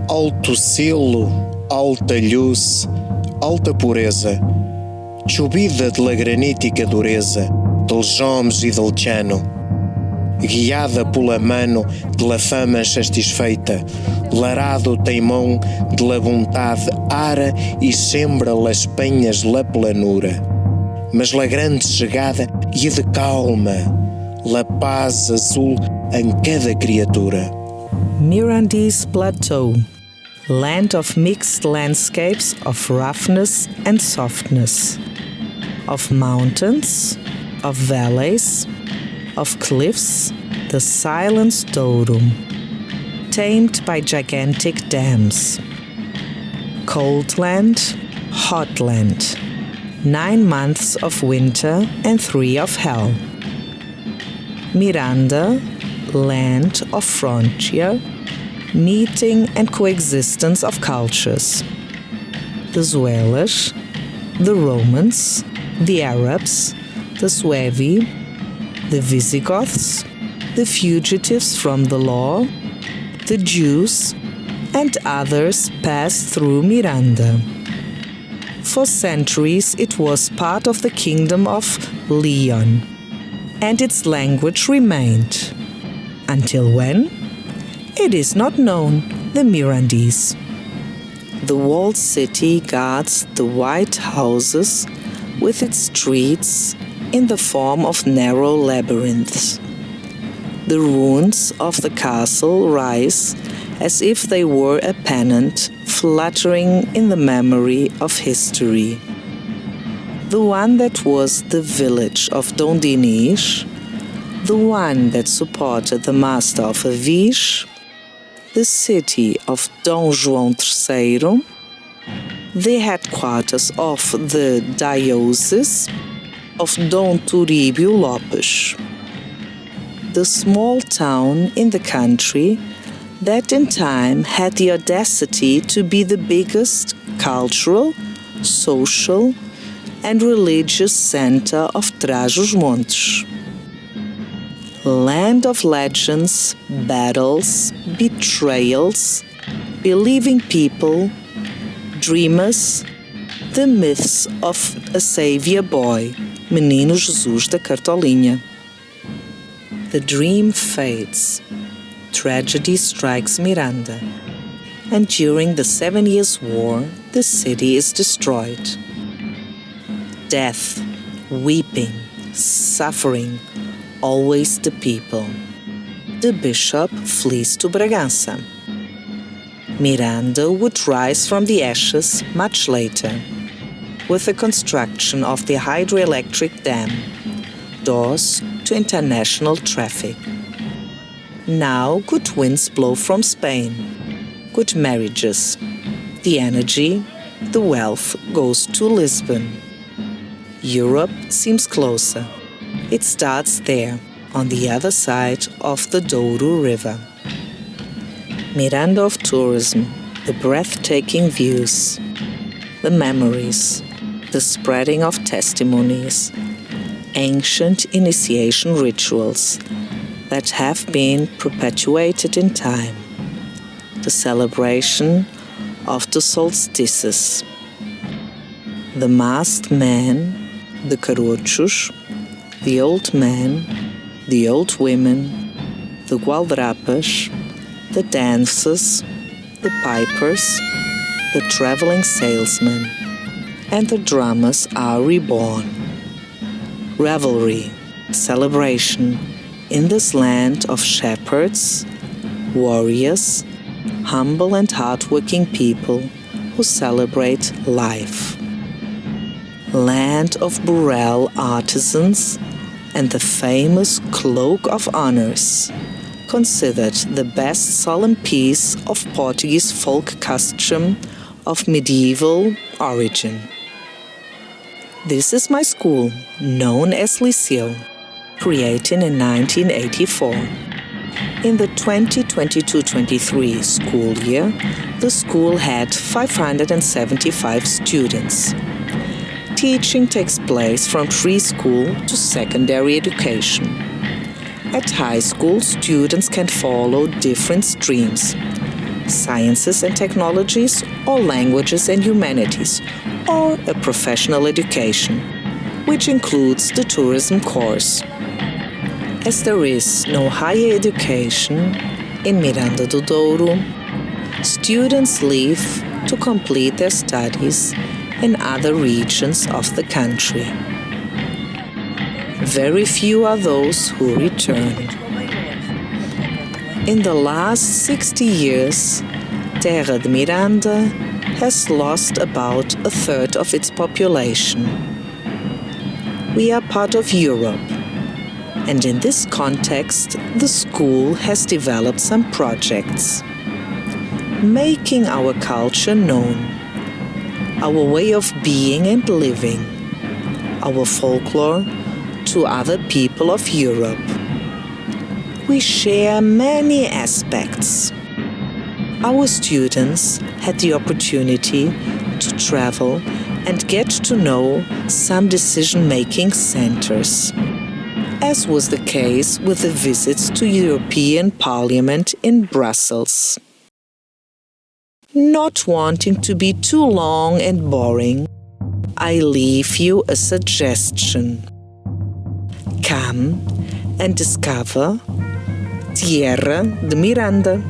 alto selo, alta luz, alta pureza, chubida de la granítica dureza, dels homens e del chano, guiada pela mano de la fama satisfeita, larado teimão de la vontade ara e sembra las penhas la planura, mas la grande chegada e de calma, la paz azul em cada criatura. Mirandese Plateau, land of mixed landscapes of roughness and softness, of mountains, of valleys, of cliffs, the silent Douro, tamed by gigantic dams. Cold land, hot land, 9 months of winter and 3 of hell. Miranda, land of frontier, meeting and coexistence of cultures. The Zuelas, the Romans, the Arabs, the Suevi, the Visigoths, the fugitives from the law, the Jews, and others passed through Miranda. For centuries it was part of the kingdom of Leon, and its language remained. Until when? It is not known, the Mirandese. The walled city guards the white houses with its streets in the form of narrow labyrinths. The ruins of the castle rise as if they were a pennant fluttering in the memory of history. The one that was the village of Dom Dinis, the one that supported the master of Avis, the city of Dom João III, the headquarters of the diocese of Dom Toribio Lopes, the small town in the country that in time had the audacity to be the biggest cultural, social, and religious center of Trás-os-Montes. Land of legends, battles, betrayals, believing people, dreamers, the myths of a savior boy, Menino Jesus da Cartolinha. The dream fades. Tragedy strikes Miranda, and during the 7 Years' War, the city is destroyed. Death, weeping, suffering, always the people. The bishop flees to Bragança. Miranda would rise from the ashes much later, with the construction of the hydroelectric dam, doors to international traffic. Now good winds blow from Spain, good marriages. The energy, the wealth goes to Lisbon. Europe seems closer. It starts there, on the other side of the Douro River. Miranda of tourism, the breathtaking views, the memories, the spreading of testimonies, ancient initiation rituals that have been perpetuated in time, the celebration of the solstices, the masked men, the carochos, the old men, the old women, the gualdrapas, the dancers, the pipers, the traveling salesmen, and the drummers are reborn. Revelry, celebration, in this land of shepherds, warriors, humble and hardworking people who celebrate life. Land of burrell artisans and the famous Cloak of Honors, considered the best solemn piece of Portuguese folk costume of medieval origin. This is my school, known as Liceu, created in 1984. In the 2022-23 school year, the school had 575 students. Teaching takes place from preschool to secondary education. At high school, students can follow different streams: sciences and technologies, or languages and humanities, or a professional education, which includes the tourism course. As there is no higher education in Miranda do Douro, students leave to complete their studies in other regions of the country. Very few are those who return. In the last 60 years, Terra de Miranda has lost about a third of its population. We are part of Europe, and in this context, the school has developed some projects, making our culture known, our way of being and living, our folklore to other people of Europe. We share many aspects. Our students had the opportunity to travel and get to know some decision-making centers, as was the case with the visits to European Parliament in Brussels. Not wanting to be too long and boring, I leave you a suggestion. Come and discover Tierra de Miranda.